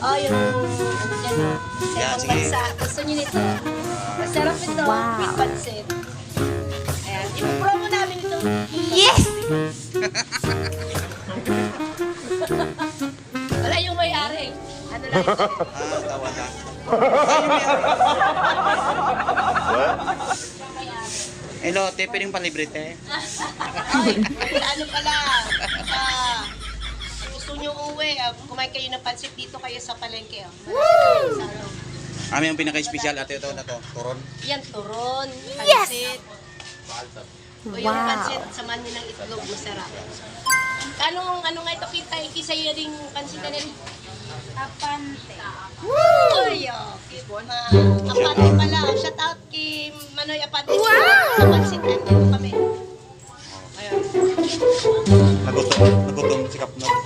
Oh, yung yan o. Sa Yan, ibang sige. bansa. Gusto nyo nito. Masarap ito. With pancit. Ayan. Ipo-promo namin ito. Yes! Wala yung may-ari. Ano lang ito. Tawa na. Hello, te, pwedeng palibre, te. Ay, ano pala. Gusto nyo uwi. Kumain kayo ng pancit dito kayo sa palengke. Malapit sa ano. Ang pinaka-special ate ito na to, turon. Yan, turon, Yes! pancit. O yung Wow. pancit, samahan nyo ng itlog, masarap. Ano nga ito kita, ikisaya rin pancit na rin. Apante. Uy, apante pala. Shout out kay Manoy Apante. Sa pancit, nandito kami. Ayun. Nagutom si Kapnot.